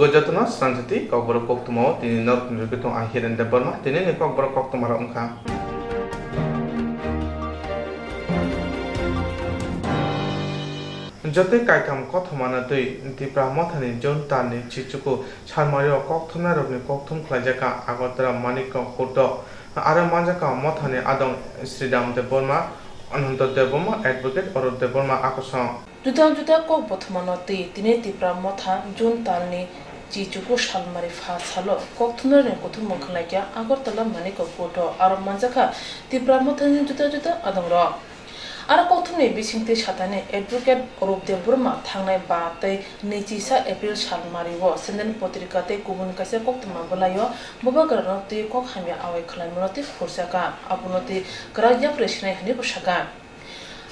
Jatuna Swrangchati Kokborok Koktwma tini North Nirgitong Ahiran Deborma tini ni Kokborok Koktwma Ramka. Jote kaikam Koktwma tui Tipra Mothani Jontani Chichuku Charmario Koktwma Robni Koktum Klajaka Agotra Maniko Koto Ara Manjaka Mothani Adong Sridam Deborma Ananta Deborma Advocate or Deborma Akosan. Juda Kokborok tini Tipra Motha Jontani Chichuku Shalmari Fasalo, Koktwma and Koktwma Klajaka Agotala Maniko Koto Ara Manjaka Tipra Mothani Juda Adongra. Ara Koktwma Bisingti Shatane Advocate or Deborma Tangai Bate Nechisa April Shalmari was Senden Potricate Kubun Kasa Koktwma Balayo Mubagarati Kokhamia Awe Klamonoti Kursaka Abunoti Karaja Preshna Nibushaga.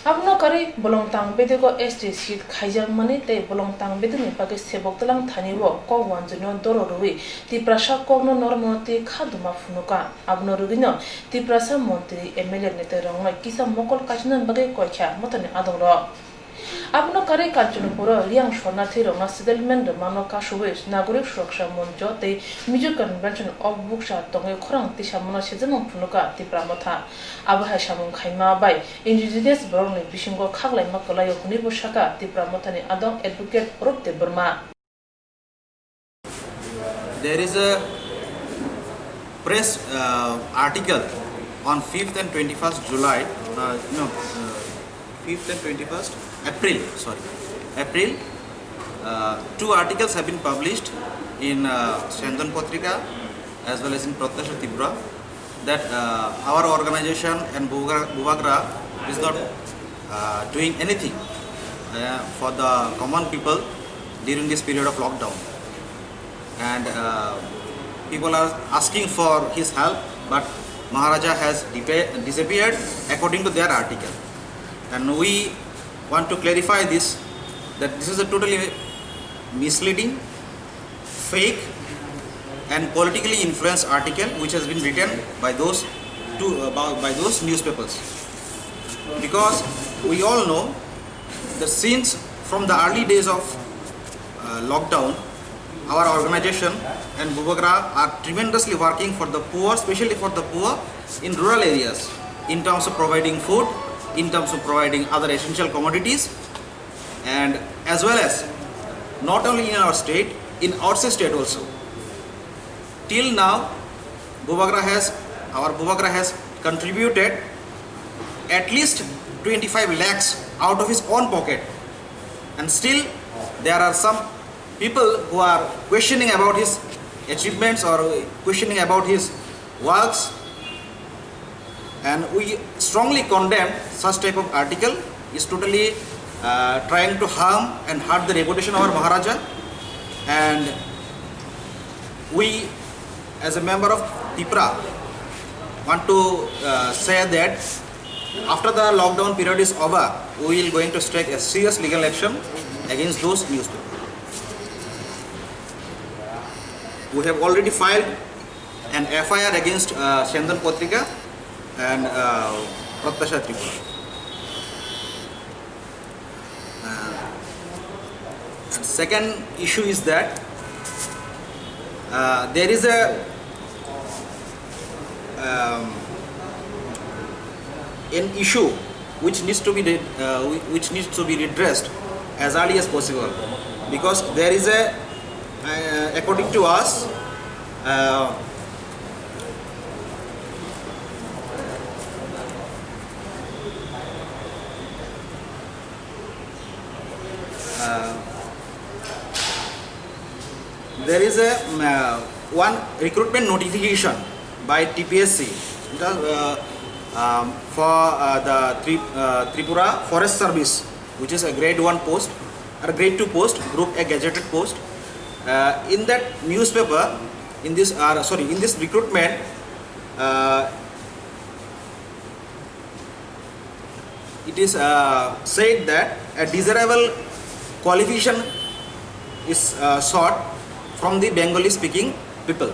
Abno kari bolong tang bede ko ST seat khaijang mani te bolong tang bede ni pake sebok talang thani wo ko wanjno doro ruwi ti prasha kogno normoti khaduma funuka abno rugino ti prasha montri MLA nete rongma kisa mokol kachnan bage koikha motane adoro abno kari kachun puro riang shornathi rongma settlement mano kashuwe nagorik suraksha monjo te Major Convention of Buksha tonge khorang ti samono sejanong funuka ti pramotha abha samung khaima bai indigenous borong bishingo khaglai makalayo huni boshaka ti pramothani adong advocate Rob de Burma. There is a press article on 5th and 21st July, 5th and 21st April. Two articles have been published in Shandan Potrika as well as in Pratyasha Tripura that our organization and Buvagra is not doing anything for the common people during this period of lockdown. And people are asking for his help, but Maharaja has disappeared according to their article. And we want to clarify this, that this is a totally misleading, fake and politically influenced article which has been written by those newspapers. Because we all know that since from the early days of lockdown, our organization and Buvagra are tremendously working for the poor, especially for the poor in rural areas, in terms of providing food, in terms of providing other essential commodities, and as well as not only in our state, in outside state also. Till now, our Buvagra has contributed at least 25 lakhs out of his own pocket, and still there are some people who are questioning about his achievements or questioning about his works, and we strongly condemn such type of article. Is totally trying to harm and hurt the reputation of our Maharaja. And we as a member of Tripura want to say that after the lockdown period is over, we will going to take a serious legal action against those newspapers. We have already filed an FIR against Shandan Potrika and Pratyasha Tripura. Second issue is that there is an issue which needs to be redressed as early as possible, because there is according to us, there is one recruitment notification by TPSC for the Tripura Forest Service, which is a grade 1 post or grade 2 post, group A gazetted post. In that newspaper, in this recruitment, it is said that a desirable qualification is sought from the Bengali speaking people.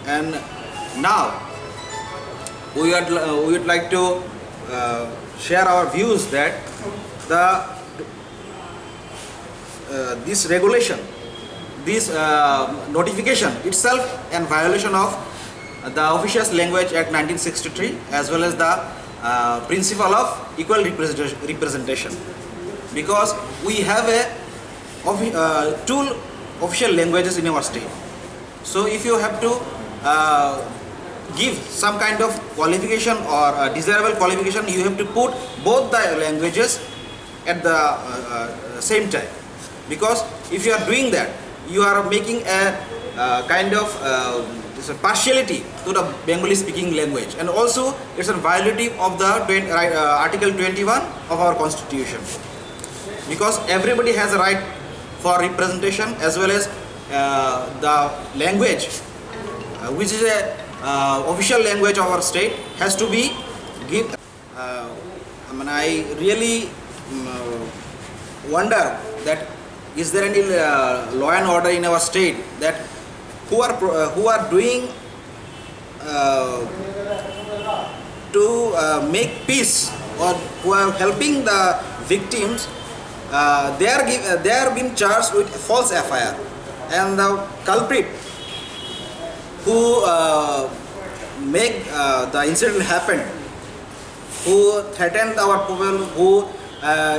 And now we would like to share our views that the this regulation, this notification itself in violation of the Officials Language Act 1963 as well as the principle of equal representation, because we have two official languages in our state. So if you have to give some kind of qualification or desirable qualification, you have to put both the languages at the same time, because if you are doing that, you are making a kind of partiality to the Bengali speaking language, and also it's a violative of the Article 21 of our constitution, because everybody has a right for representation, as well as the language which is a official language of our state has to be given. I really wonder that is there any law and order in our state that who are doing to make peace, or who are helping the victims. They are being charged with false FIR, and the culprit who make the incident happen, who threatened our people, who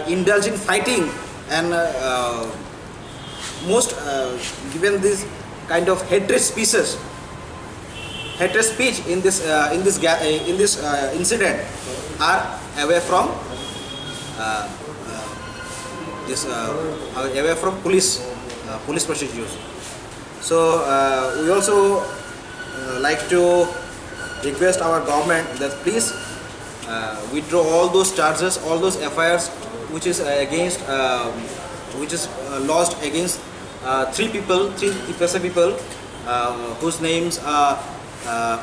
indulge in fighting, and most given this kind of hatred speech in this incident are away from police procedures. So we also like to request our government that please withdraw all those charges, all those FIRs which is against lodged against three people whose names are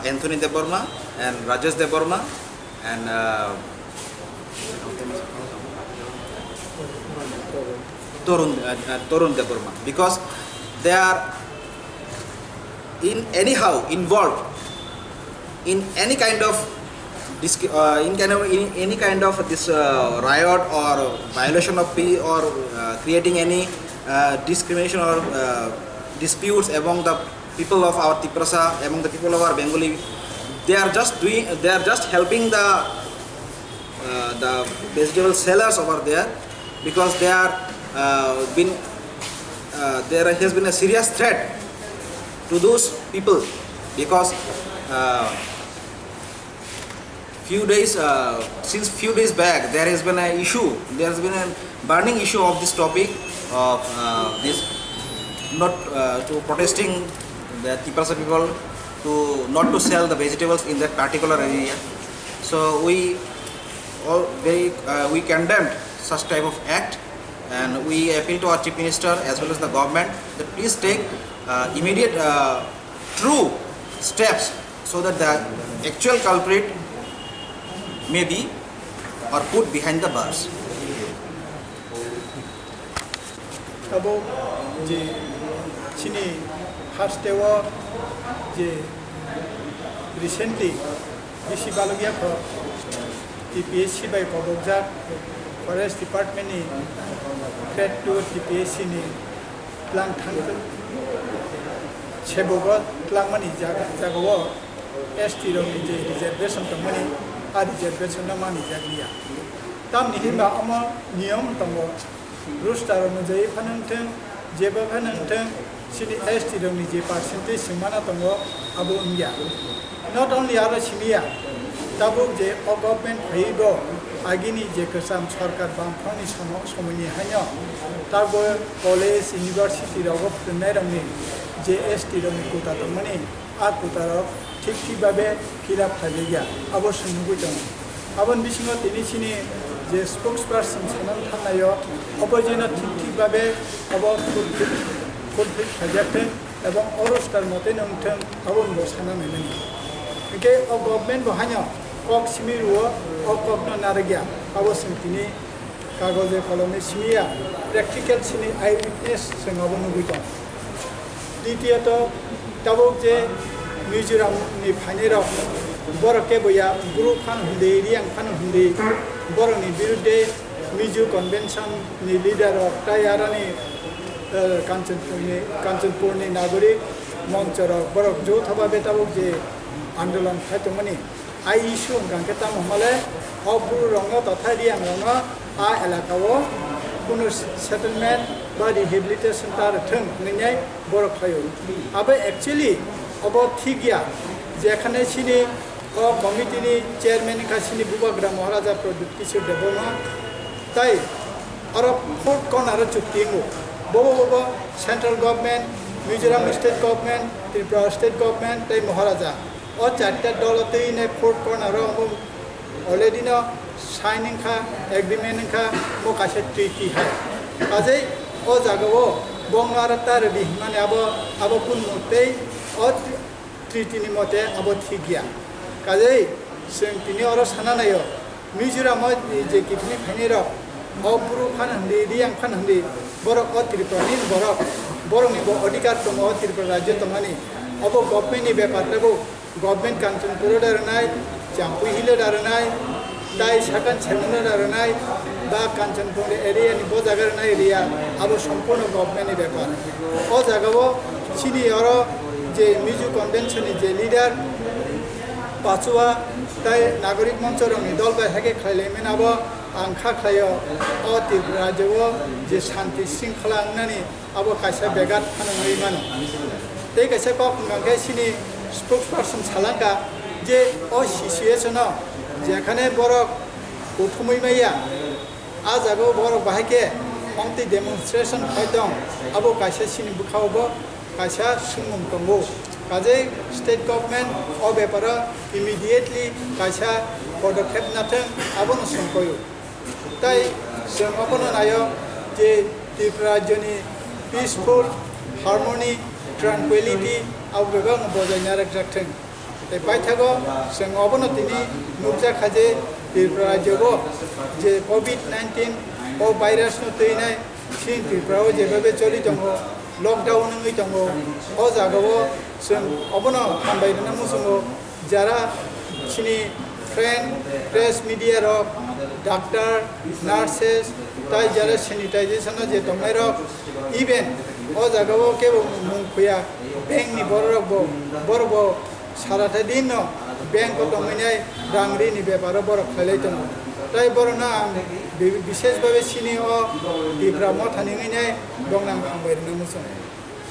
Anthony Deborma and Rajesh Deborma and Torun Deborma, because they are anyhow involved in any kind of this riot or violation of peace, or creating any discrimination or disputes among the people of our Tiprasa, among the people of our Bengali. They are just helping the vegetable sellers over there, because there has been a serious threat to those people, because since few days back there has been a burning issue of this topic of this not to protesting the Tiprasa people not to sell the vegetables in that particular area. So we condemned such type of act, and we appeal to our Chief Minister as well as the government that please take immediate true steps so that the actual culprit may be or put behind the bars. Abo je chini hastewa je recently bisi balogya ko TPSC by Kokborok Forest Department ni threat to TPSC ni plan thang chebogo plan mani jagawo ST ro ni je reservation tamani a reservation na mani jagriya tam ni himba ama niyam tambo Rustar অনুযায়ী ফানন্থং যেবা ফানন্থং সিনি ST রংনি যে percentage সিমানা দङ আবো India not only আরো সিনিয়া তাবো যে government হইব আগিনি যে কসাম সরকার বামফানি সমনি হাইয়া তারবো college university রগব নাই রংনি যে ST রংনি কোটা দমনি আর কোটার ঠিকভাবে ফিলাপ থাইগিয়া অবশ্যই নুগুই দङ আবন বিসিङ তিনি সিনি যে স্পোকসপারসন সানান থানায় অবজেনা ঠিকভাবে ফুলফিল থাকতেন এবং অরস্টার মতে নংথং আবন সানান মেনি একে গভর্নমেন্ট বহাইয়া কক সিমিরুও ককন নারগিয়া অবশ্যই তিনি কাগজে কলমে সিমিয়া প্র্যাকটিক্যাল সিনি আই উইটনেস जों আবন নুগুইত দ্বিতীয়ত তাবক যে মিজোরামনি ফাইনেরাव बरके बया गुरु फान हुंदे रियां फान हुंदे बरनि बिरुद्धे मिजो कन्वेंशन नि लीडर तायारानि काञ्चनपुरनि नागरिक मञ्चराव बरक जौथाभावे ताबुक जे आन्दोलन खायतमनि आइ इस्यु गांके तामहमाले अब्रु रंग तथा रियां रंग आ एलाकाओ কোনো सेटलमेंट बा रिहेबिलिटेशन तार थों नैनाय बरक खायो आबे एक्चुअली अब ठीक गया जेखाने सिनि कमिटिनि चेयरमैन खासिनि बुबाग्रा महाराजा प्रदीप किशोर देवबर्मा ताई आरो फोर्थ कर्नार चुक्तिंगो बबो central government Mizoram state government Tripura state government ताई महाराजा ओ चारटा दलते ने फोर्थ कर्नार अलरेडी न साइनिंग का एग्रीमेंट का वो कासे ट्रीटी है काजे ओ जागो बंगार तार दी माने अब कुन मते ओ ट्रीटी नि मते अब ठीक गया काजे जों दिनै आरो साना नायो मिजोराम जे किफनि फाइनेर अब्रु फान हंदि रियां फान हंदि बरक ओ त्रिपुरानि बरकनि अधिकार दङ त्रिपुरा राज्य दङनि अब गभर्नमेन्टनि बेपारखौ गभर्नमेन्ट काञ्चनपुर दारनाय जाम्पुइ हिल दारनाय दाय साकान सेमना दारनाय बा काञ्चनपुर एरियानि ब जागारनाय एरिया अब सम्पूर्ण गभर्नमेन्टनि बेपार ओ जागाव सिनि आरो जे मिजु कन्भेन्सननि जे लिडार पाचुआ ताई नागरिक मंच रंनि दल बाय हागे खायलायमेन अब आंखा खायो ओ त्रिपुरा राज्यआव जे शान्ति शृंखला अंगनानि अब कायसा बेगात फानङै मानो तै कायसा कखंगांके सिनि स्पोक्सपारसन सालांगा जे ओ सिचुएशन जेखाने बरक उथुमै माया आ जागो बरक बाहायके अंति डेमोन्स्ट्रेशन खायदं अब कायसा सिनि बुखावबो कायसा सुंगम दंगो काजे स्टेट गवर्नमेंट ओ बेपार इमिडिएटली कायसा पदक्षेप नाथों आबोनो संकयो ताई जों अबोनो नायो जे त्रिपुरा राज्यनि पीसफुल हार्मनी ट्रांक्विलिटी आव गोबां बजायना रखजाथों ताई बायथागो जों अबोनो दिनै नुजाखाजे त्रिपुरा राज्यआव जे कोविड-19 ओ भाइरास नो तैनाय सिन त्रिपुरायाव जेबाबे चलि दङ लकडाउन नङै दङ ओ जागाव जों अबोनो हामबायना मुसुङो जारा सिनि फ्रेंड प्रेस मीडिया रक डॉक्टर नर्सेस ताई जारा सैनिटाइजेशन जे दंनाय रक इवेन ओ जागाव के मुंखया बैंक नि बरब साराथा दिन बैंक दंनाय रांग्रिनि बेपार बर खायलाय दङ ताई बरना विशेष भावे सिनि ओ त्रिपुरा मथानिङैनाय दंनां हामबायना मुसुङ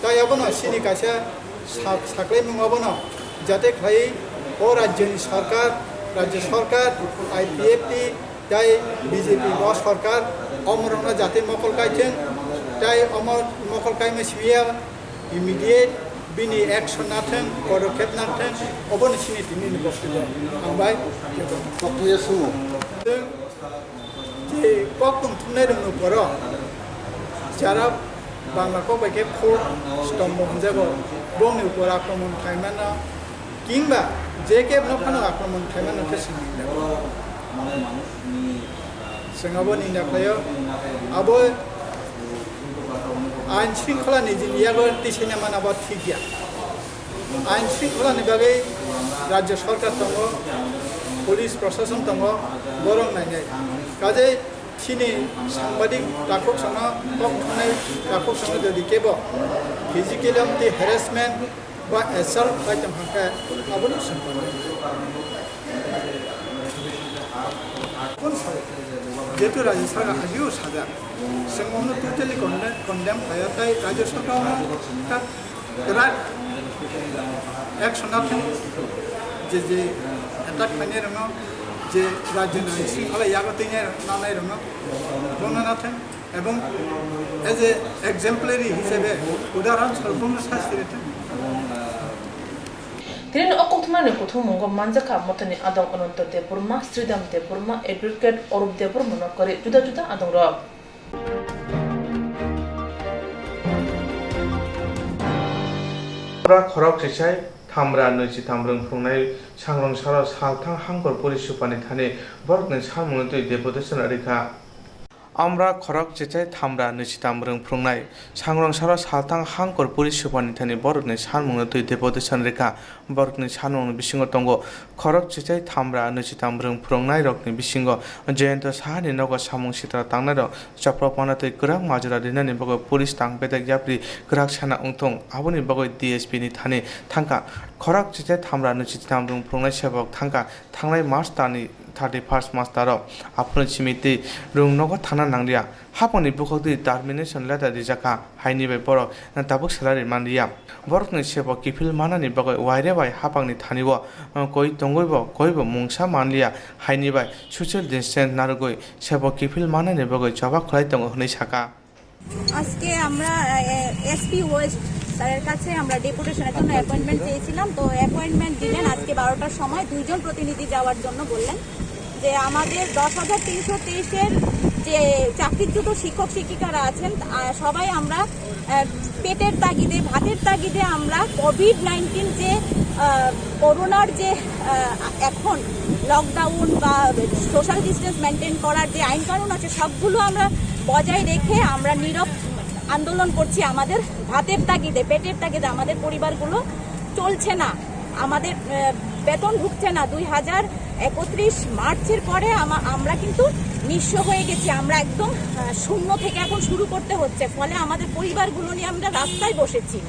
ताई अबोनो सिनि कायसा साख्लै मुङाबोनो जाते खाय ओ राज्यनि सरकार राज्य सरकार आईपीएफटी ताई बीजेपी व सरकार अमरना जाते मकल कायथों ताई अमर मकल कायमे सिबिया इमिडिएट बिनि एक्शन नाथों पदक्षेप नाथों अबोनो सिनि दिनैनि बस्तुजों आंबाय Koktwma sumo. जों जे कक्टम थुमनाय दङ बर जारा बांलाखौ बायके फोर्ट स्तम्भ हंजागो बंनि ऊपर आक्रमण खायमाना किंबा जे केब न फानो आक्रमण खायमाना तेसिन जोंहाबो निन्दा खायो अब आइन श्रृंखलानि जिनियाबो दिसेना मानाबा ठीक गया आइन श्रृंखलानि बागै राज्य सरकार दङ पुलिस प्रशासन दङ बरं नायनाय काजे सिनि सांबादिक दाखक संग कक्टनाय दाखक संग जदि केबो फिजिकली हेरेसमेंट बा एसल्ट आइटम हांका आबोनो संपन्न जेतु राज्य सरकार आजियो साजा जोंनो टोटली कन्डेम खाया ताई राज्य सरकार राइट एक्शन नाथों जे एटाक खायनाय दङ जे राज्यनि श्रृंखला यागतैनाय नानाय दङ बंनो नाथों एवं एज ए एक्जाम्पलारि हिसाबै उदाहरण स्वरूप शास्ति रेथों Tirin Koktwma ni kuthum mongo manjaka motani adong ananta Deborma, Sridam Deborma, Advocate Orup Deborma no kore juda adong ro. खरक सिसाय थामरा नैजि थामब्रं फुंनाय सांग्रां सारा सालथां हांगर पुलिस सुपानि थाने बरकनि सामुंतै डेपुटेशन रैखा আমরা খরক চেচাই থামরা নিচিতাম রংফ্রংনাই सांग्रांसारा सालथां हांकर पुलिस सुपानि थानि बरकनि सानमुंनो तै देपदेशन रेखा बरकनि सानमुंनो बिसिंग तंगो खरक चेचाई थामरा निचिताम रंफ्रंनाय रकनि बिसिंग जयन्त साहानि नग सामुं सित्रा तांनाय चप्रपाना तै गराक माजुरा दिनानि बगै पुलिस तांपेदक याप्रि गराक साना उंथं आबुनि बगै DSP नि थानि थांका खरक चेचाई थामरा निचिताम रंफ्रंनाय सेबक थांका थांनाय मार्च तानि 31 मार्च तारो आफुनि सिमिति रुंनग थाना नांलिया हापनि बुखौदि टार्मिनेशन लेटार रिजाका हाइनि बाय बरक ताबुक सालारि मानलिया बरकनि सेबो किफिल मानानि बगै वाइरे बाय हापांनि थानिबो कय तंगयबो कयबो मुंसा मानलिया हाइनि बाय सोशल डिस्टेंस नारगय सेबो किफिल मानानि बगै जवाब खलाय दङ हनै साका আজকে আমরা এসপি ওয়েস্ট স্যারের কাছে আমরা ডেপুটেশনের জন্য অ্যাপয়েন্টমেন্ট চেয়েছিলাম তো অ্যাপয়েন্টমেন্ট দিলেন আজকে 12টার সময় দুইজন প্রতিনিধি যাওয়ার জন্য বললেন যে আমাদের 10,323 এর যে চাকরিচ্যুত শিক্ষক শিক্ষিকারা আছেন সবাই আমরা পেটের তাগিদে ভাতের তাগিদে আমরা কোভিড-19 যে করোনার যে এখন লকডাউন বা সোশ্যাল ডিস্টেন্স মেনটেন করার যে আইন কানুন আছে সবগুলো আমরা বজায় রেখে আমরা নীরব আন্দোলন করছি আমাদের ভাতের তাগিদে পেটের তাগিদে আমাদের পরিবারগুলো চলছে না আমাদের বেতন ঢুকছে না 2031 মার্চের পরে আমরা কিন্তু নিঃস্ব হয়ে গেছি আমরা একদম শূন্য থেকে এখন শুরু করতে হচ্ছে ফলে আমাদের পরিবারগুলো নিয়ে আমরা রাস্তায় বসেছি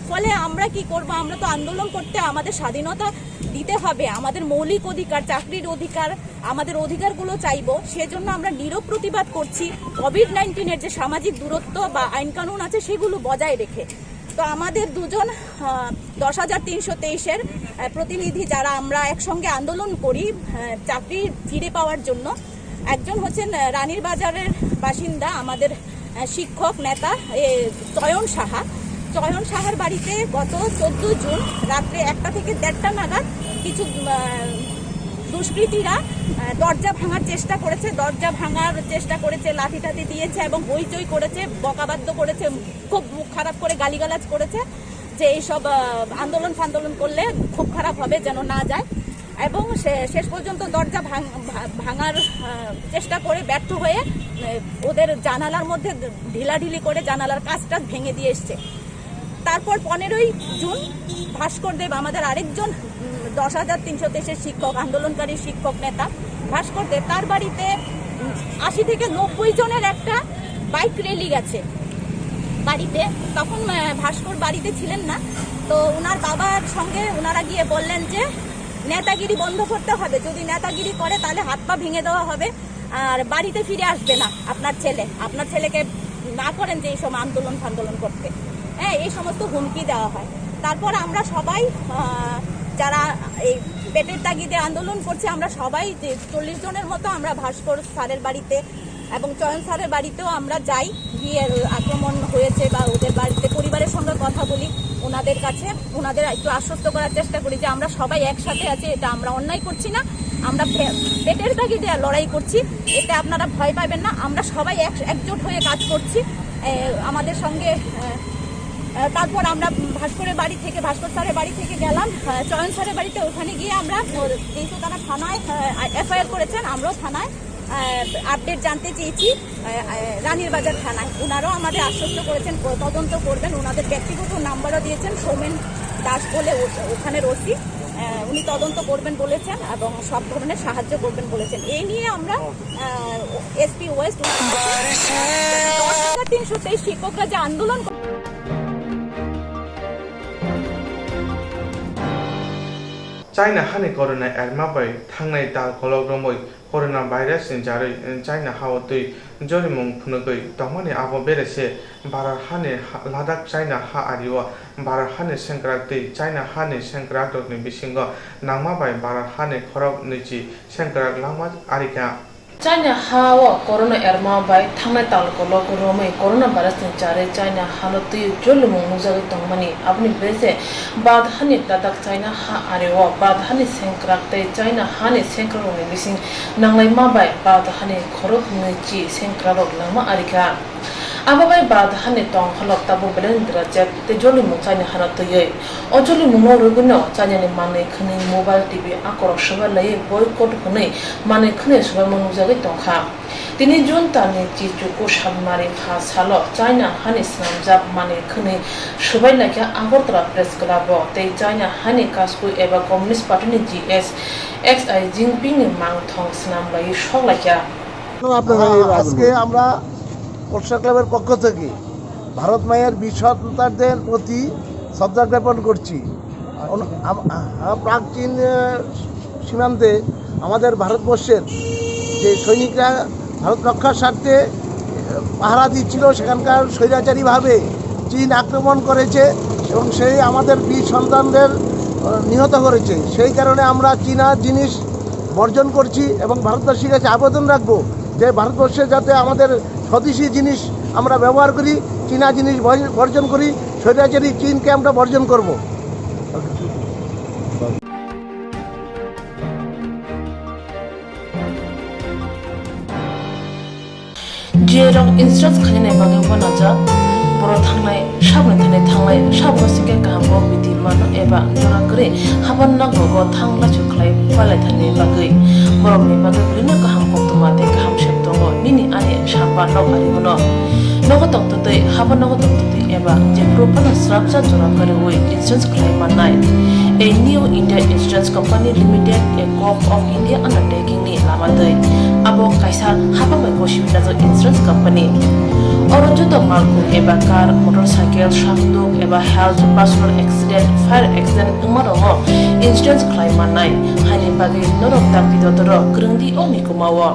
ফলে আমরা কি করব আমরা তো আন্দোলন করতে আমাদের স্বাধীনতা দিতে হবে আমাদের মৌলিক অধিকার চাকরির অধিকার আমাদের অধিকারগুলো চাইবো সেজন্য আমরা নীরব প্রতিবাদ করছি কোভিড-19 এর যে সামাজিক দূরত্ব বা আইন কানুন আছে সেগুলো বজায় রেখে তো আমাদের দুজন 10,323 এর প্রতিনিধি যারা আমরা একসঙ্গে আন্দোলন করি চাকরি ফিরে পাওয়ার জন্য একজন হচ্ছেন রানীর বাজারের বাসিন্দা আমাদের শিক্ষক নেতা চয়ন সাহার বাড়িতে গত 14 জুন রাত্রে 1টা থেকে 1:30 নাগাদ কিছু দুষ্কৃতীরা দরজা ভাঙার চেষ্টা করেছে লাঠি টাঠি দিয়েছে এবং হইচই করেছে বকাবাদ্য করেছে খুব মুখ খারাপ করে গালিগালাজ করেছে যে এইসব আন্দোলন ফান্দোলন করলে খুব খারাপ হবে যেন না যায় এবং শেষ পর্যন্ত দরজা ভাঙার চেষ্টা করে ব্যর্থ হয়ে ওদের জানালার মধ্যে ঢিলাঢিলি করে জানালার কাঁচটা ভেঙে দিয়ে এসছে তারপর 15ই জুন ভাস্কর দেব আমাদের আরেকজন 10,323 শিক্ষক আন্দোলনকারী শিক্ষক নেতা ভাস্কর দেব তার বাড়িতে 80 থেকে 90 জনের একটা বাইক র্যালি গেছে বাড়িতে তখন ভাস্কর বাড়িতে ছিলেন না তো ওনার বাবার সঙ্গে ওনারা গিয়ে বললেন যে নেতাগিরি বন্ধ করতে হবে যদি নেতাগিরি করে তাহলে হাত পা ভেঙে দেওয়া হবে আর বাড়িতে ফিরে আসবে না আপনার ছেলেকে না করেন যে এইসব আন্দোলন ফান্দোলন করতে হ্যাঁ এই সমস্ত হুমকি দেওয়া হয় তারপর আমরা সবাই যারা এই পেটের তাগিদে আন্দোলন করছে আমরা সবাই 40 জনের মতো আমরা ভাস্কর স্যারের বাড়িতে এবং চয়ন স্যারের বাড়িতেও আমরা যাই গিয়ে আক্রমণ হয়েছে বা ওদের বাড়িতে পরিবারের সঙ্গে কথা বলি ওনাদের কাছে ওনাদের একটু আশ্বস্ত করার চেষ্টা করি যে আমরা সবাই একসাথে আছি এটা আমরা অন্যায় করছি না আমরা পেটের তাগিদে লড়াই করছি এটা আপনারা ভয় পাবেন না আমরা সবাই একজোট হয়ে কাজ করছি আমাদের সঙ্গে তারপর আমরা ভাস্কর স্যারের বাড়ি থেকে গেলাম চয়ন স্যারের বাড়িতে ওখানে গিয়ে আমরা যেহেতু তারা থানায় FIR করেছেন আমরাও থানায় আপডেট জানতে চেয়েছি রানীর বাজার থানায় ওনারাও আমাদের আশ্বস্ত করেছেন তদন্ত করবেন ওনাদের ব্যক্তিগত নাম্বারও দিয়েছেন সৌমেন দাস বলে ওখানের ওসি উনি তদন্ত করবেন বলেছেন এবং সব ধরনের সাহায্য করবেন বলেছেন এই নিয়ে আমরা এসপি ওয়েস্ট 10,323 শিক্ষকরা যে আন্দোলন China hani corona erma bai thangnai dal kolok romoi corona virus ni jarai China hawo tui jorimung phunugoi tomani abo berese barar hani Ladakh China ha ariwa barar hani senkrak tui China hani senkrak dok ni bisingo nangma bai barar hani khorok nichi senkrak lama arika China hawa corona erma bai thangnai dal kolok romoi corona virus ni jarai China halotui jorimung mujagi tongmani apni berese bad hani Ladakh China ha ariwa bad hani senkrak tui China hani senkrak ni bising nanglai ma bai bad hani khorok nichi senkrak lama arika ababai bad hani tong halok tabu belendra jet te joli mu China hanatoye ojoli mu rugno China ni mane khani mobile TV akorok shoba lai boycott khane mane khane shoba mu jagi tongkha তিনি June তানি চিচুকু সালমারি ফা সালো চাইনা হানি স্নামজাব মানে খনি সবাই নাকি Agartala press club তে চাইনা হানি কাসকু এবা communist পার্টিনি GS XI Jinping নি মাংথং স্নামলাই সকলাইয়া আজকে আমরা কলসা ক্লাবের পক্ষ থেকে ভারত মায়ের বীর সন্তানদের প্রতি শ্রদ্ধা জ্ঞাপন করছি। প্রাচীন সীমান্তে আমাদের ভারতবর্ষের যে সৈনিকরা ভারত রক্ষার স্বার্থে পাহারা দিচ্ছিল, সেখানকার স্বৈরাচারীভাবে চীন আক্রমণ করেছে এবং সেই আমাদের বীর সন্তানদের নিহত করেছে। সেই কারণে আমরা চীনা জিনিস বর্জন করছি এবং ভারতবাসীর কাছে আবেদন রাখবো যে ভারতবর্ষে যাতে আমাদের স্বদেশী জিনিস আমরা ব্যবহার করি, চীনা জিনিস বর্জন করি, স্বৈরাচারী চীনকে আমরা বর্জন করব। जेराव इन्सुरेन्स खालामनाय बागै बनाजा बर' थांनाय साबनो थांनाय साबसिगे गाहामखौ बिदि मानो एबा जरागरे हाबान नांगौ थांला चुख्लाय फालाय थानाय बागै बर'नि बागै बिदिनो गाहाम कक्तमा दे गाहाम सेब दङ निनि आने साबा नाव आरिमोनो नगो दंतै हाबा नगो दंतै एबा जे प्रपाना स्राबजा जरागरे वे इन्सुरेन्स खालामनाय A new India Insurance Company Limited, a co-op of India undertaking ni lamadai. Abo kaisa haba mai goshibina jo insurance company. Oro joto malku eba car, motorcycle, shamduk eba health, personal accident, fire accident umarongo insurance claim manai. Hani bagi norok takti dotoro grungdi oni kumawo.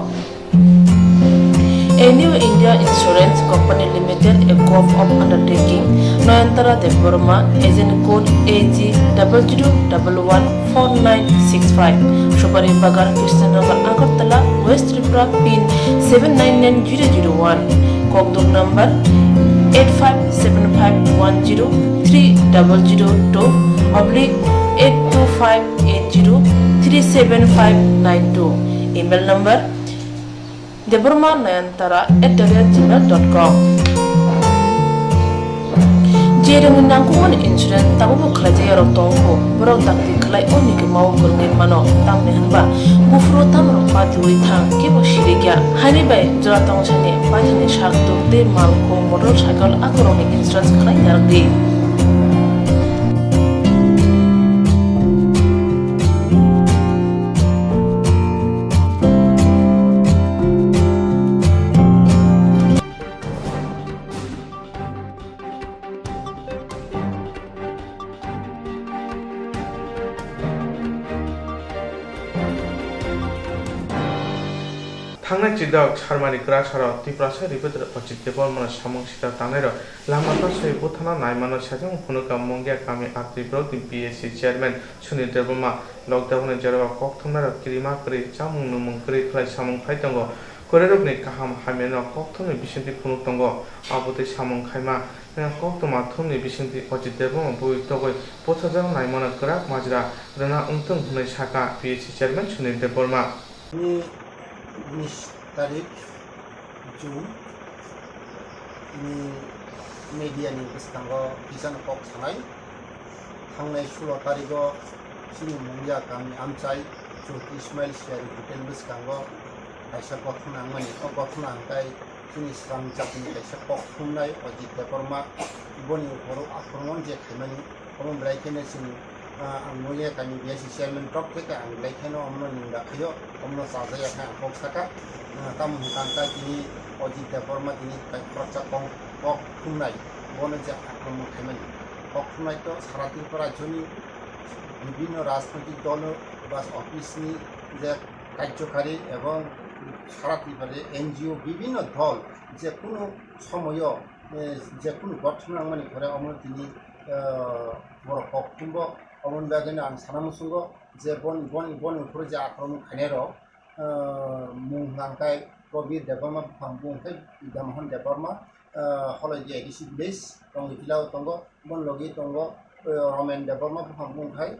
A new India Insurance Company Limited, a co-op of undertaking, Noyantara de Burma, agent code AG00114965, Shobari Bagar, Krishnanagar, Agartala, West Tripura, PIN 799001, Kokborok number 857510-82580375592, email number debormanayantara@gmail.com. Jereng nangkuman insurance tabu kerja yarok tongko berok takti kelai oni ke mau kerengin mano tam nehanba bufro tam rompat duri thang kebo shirikya hani bay jora tong chane pajane shak dokte malko motorcycle akoroni insurance kelai yardi. थांनाय चिदाक सारमानि ग्रा सारा तिप्रासा रिपेटर अचित देवर मन सामं सिता तानेर लामाता सय बुथाना नायमानो साजों फुनुका मंगिया कामे आत्रिब्रो BSc chairman Sunil देवमा lockdown जेराव कक्तमना किरिमा करि चामुं नुमुं करि खलाय सामं फाय दंग कोरेरबनि काहाम हामेनो कक्तमनि बिसंति फुनुक दंग आबोते सामं खायमा कक्तमा थुमनि बिसंति अचित देवमा बुइ तगय पोथाजों नायमानो ग्रा माजरा रना उंतों हुनै साका बीएससी चेयरमैन सुनील देवमा 19 तारिख June ini media ni besango bisan kok sanai थांनाय 16 तारिखो सिनि मंगिया गामि आमचाइ ज्योति इस्माइल सियारि होटेल बेसांगो कायसा कखना माने कखना आंगाय सिनि स्रांचाति कायसा कखुमनाय अजित देवरमा बनि बर आक्रमण जे खामानि अमन ब्राइकेने सिनि आंगोले गामि बिएससी चेयरमैन टप থেকে आंगलायखेनो अमन निंदा खयो अमन साजाया खा कक्साका ताम हुकांता तिनि अजित देवरमा तिनि कायप्रचा कखुमनाय बने जे आक्रमण खामानि कखुमनाय तो सारा त्रिपुरा जनि विभिन्न राजनैतिक दल বা অফিসনি যে কার্যকারী এবং সারা ত্রিপুরার এনজিও বিভিন্ন দল যে কোনো সময় যে কোনো ঘটনা মানে ঘরে অমন তিনি বড় ককুম্ব অমন বাগানে আং সানামসুঙ্গ যে বন বন বন উপরে যে আক্রমণ খানের মুংলাংকাই প্রবীর দেবর্মা বুংকাই বিদ্যামোহন দেবর্মা হলই যে এডিসি বেস দং ইপিলাও দঙ্গ বন লগি দঙ্গ রমেন দেবর্মা বুংকাই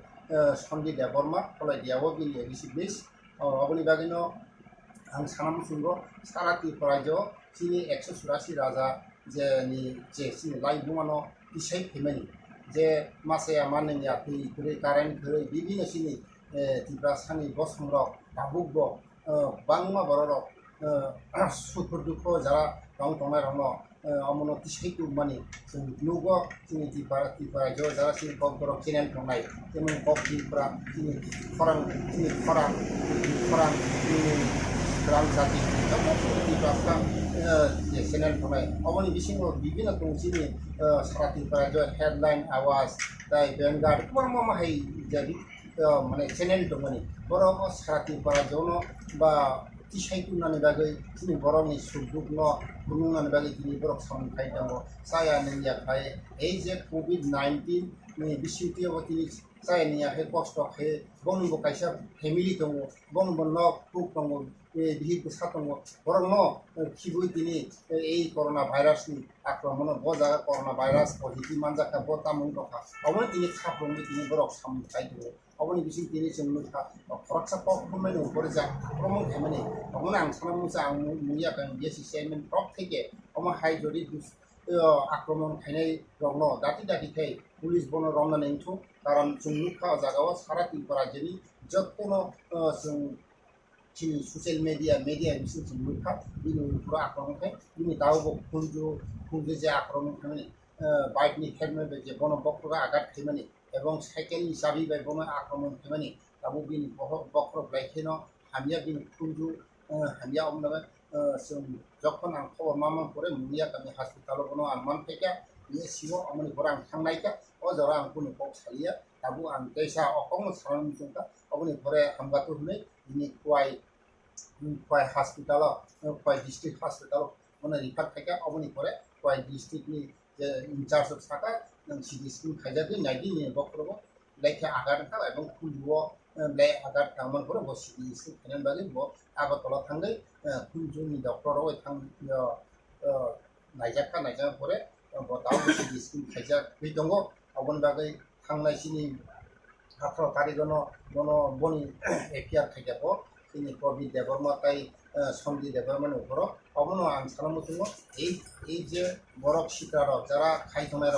सन्दि देवरमा फलाय दियावो बिनि एडिसि बेस अबनि बागैनो आं सानामसुंगो सारा त्रिपुराजो सिनि 184 राजा जेनि जे सिनि लाइबुमानो इसाइ फेमानि जे मासे माननिया दै कारेन्ट गरै बिभिन्न सिनि त्रिपुरा सानि बसंरक दाबुकबो बांमा बररक सुखु दुख जरा रंग तंनाय रंग अमन तिसाइतु माने जों नुगो जोंनि तिपा जो जरा जोंनि ककबरक चेनेल थांनाय जेमन ककफ्रा जोंनि खरां Swrangchati तिपाफ्रा चेनेल थांनाय अमनि बिसिङाव बिभिन्न तंसिनि सारातिफोरा जो हेडलाइन आवाज दाय बेंगार गोबां माहाय जादि माने चेनेल दंमोन बर'म सारातिफोरा जनो बा तिसाइतुनानि बागै जोंनि बर'नि सुबुंन बुंनानै बागै जोंनि बर' सामथाय दङ साया नैयाखाय এই যে COVID-19 नि बिसिटियाव तिनि सायानियाखै कष्टखाय बनबो कायसा फेमिलि दङ बनबो नक कुक दङ बिहि गोसा दङ बर'न खिबुइ तिनि এই করোনা ভাইরাসनि आक्रमण ब जागा করোना भाइरास पजिटिभ मानजाखा ब तामुं दखा अबनि तिनि खाफ्रोमनि तिनि बर' सामथाय दङ अबनि बिसिं तिनि जोंनुखा फरकसा पकमेन उपरे जा प्रमोन खामानि अबनि आं सानामुसा आं मुया गां बेसि सेमेन टप থেকে अमा हाय जदि आक्रमण खायनाय दङ दाति खाय पुलिस बन रमना नेंथु कारण जोंनुखा जागाव सारा तिपरा जेनि जत्तनो जों जोंनि ससियेल मिडिया बिसिं जोंनुखा बिनि पुरा आक्रमण खाय बिनि दावबो खुंजु जे आक्रमण खायमानि बाइकनि हेलमेट जे बन बक्रा आघात खायमानि এবং সাইকেলनि চাবি বাইবনো আক্রমণ খাयमानि दाबो बिनि बक्र ब्लाइखेनो हामिया बिनि खुंजु हामिया अमनाबा जों जखन आं खबर मा करे मुनिया गामि हस्पिटालाव बनो आं मान फैका बियो सिङाव अमनि बरा आं थांनायका अ जरा आं कुनु पक सालिया दाबो आं दैसा अकम सारन जोंका अमनि घरे हामगातो हुनै बिनि क्वाय हस्पिटालाव क्वाय डिस्ट्रिक्ट हस्पिटालाव मने रिफार फैका अमनि घरे क्वाय डिस्ट्रिक्टनि जे इनचार्ज अफ साका नों सिडि स्किम खायजादि नायदि नि बक्रबो लाइखा आगार था एबं खुलुओ ले आगार थांमन करे ब सिडि स्किम खायनान बागै ब आगरतला थांगै खुलजुनि डक्टराव थां नायजाखा करे ब दाव सिडि स्किम खायजा बे दङ अबन बागै थांनायसिनि 18 तारिखनो बनि एपिआर खायजाबो जोंनि कबि देबरमाताय सन्दि देबरमान उपरो अबनो आं सानामुथुङो এই যে বরক শিকার যারা খাইতনাय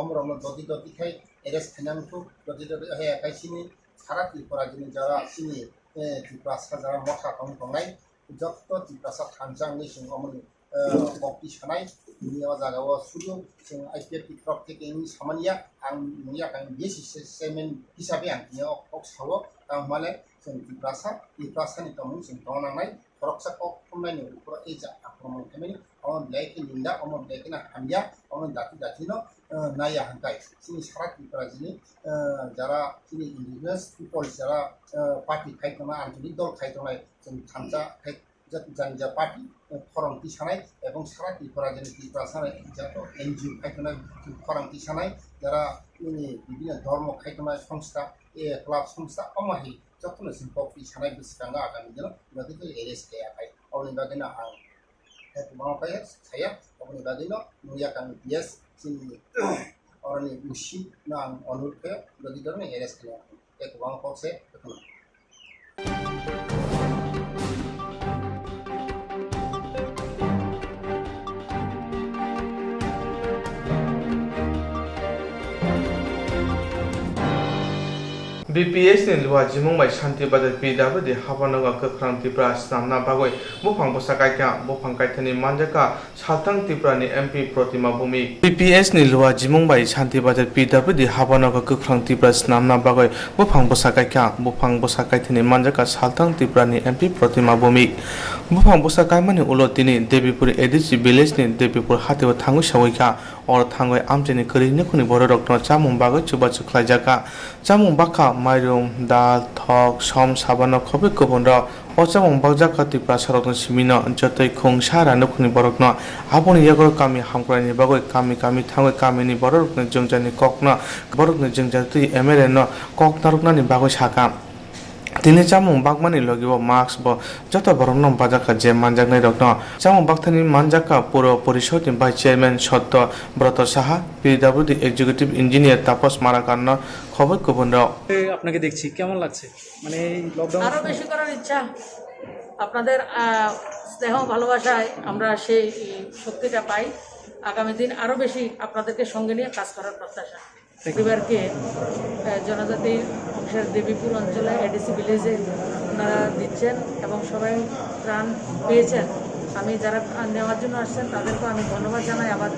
अमरनो दति खाय एरेस्ट खायनांगौ दति हे खायसिनि सारा तिपरा जिनि जरा सिनि तिप्रासा जरा मथा दंनाय जत्त तिप्रासा थांजांनि सिं अमनि बक्ति सानाय दुनिया जागाव सुदु जों आइपिएफ तिप्रक टेकिंनि सामानिया आं मुनिया गां बेसि सेमेन हिसाबै आं निया अक सावो आं माने जों तिप्रासानि तमुं जों दनांनाय फरकसा कखमनायनि उपरा ए जा आक्रमण खायमानि अमन लाइके निंदा अमन लाइके ना हामिया अमन दातिनो नाया हांकाय जोंनि सारा तिपरा जिनि जरा जोंनि इंडिजिनियास पिपल जरा पार्टी खायथनाय आंतरिक दल खायथनाय जों थामजा जानिजा पार्टी फरंथि सानाय एवं सारा तिपरा जिनि तिपरा सानाय जातो एनजिओ खायथनाय फरंथि सानाय जरा जोंनि बिभिन्न धर्म खायथनाय संस्था क्लाब संस्था अमाहि जतनो जों पक्ति सानाय बिसिबाङा आगामि दिनाव बेबायदि एरेस्ट खायाखै अबनि बागैनो आं मावखाय साया अबनि बागैनो मुया गां बिएस जोंनि अरनि उसी ना आं अनुरोध खाया बेबायदि धरने एरेस्ट खायाखै एक गोबां पक्से बेखौनो BPS ni luwa jimung bai shanti badal PWD habanoga kokrang tipra snamna bagoi bufang bosakai kya bufang kaithani manjaka saltang tipra ni MP Protima Bhumi BPS ni luwa jimung bai shanti badal PWD habanoga kokrang tipra snamna bagoi bufang bosakai kya bufang bosakai thani manjaka saltang tipra ni MP Protima Bhumi bufang bosakai mani ulo tini Devipur ADC village ni Devipur hatewa thangu sawika or thangoi amjeni krini khuni boro rokno chamung bagoi chuba chuklai jaka chamung baka माइरं दाल थक सम साबानो खबे गुबुन अचामं बागजाका तिप्रा सरकन सिमिनो जतै खुंसा रानुखनि बरकनो आबनि यागर कामी हामक्रानि बागै कामी थाङै कामीनि बरकनो जोंजानि ककनो बरकनो जोंजाति MLA न ककनारकनानि बागै साका तिनि चामुं बागमानि लगिबो मास्क ब जत बरकनो बाजाका जे मानजागनै रकनो चामुं बागथानि मानजाका पुरो परिषदनि भाइस चेयरमैन सत्त ब्रत साहा PWD एग्जीक्यूटिव इंजिनियर तापस माराकान्न খবর গোপন আপনাকে দেখছি কেমন লাগছে মানে এই লকডাউন আরো বেশি করার ইচ্ছা আপনাদের স্নেহ ভালোবাসায় আমরা সেই শক্তিটা পাই আগামী দিন আরো বেশি আপনাদেরকে সঙ্গে নিয়ে কাজ করার প্রত্যাশা পরিবারকে জনজাতির অংশের দেবীপুর অঞ্চলে এডিসি ভিলেজে ওনারা দিচ্ছেন এবং সবাই প্রাণ পেয়েছেন, আমি যারা নেওয়ার জন্য আসছেন তাদেরকেও আমি ধন্যবাদ জানাই। আমার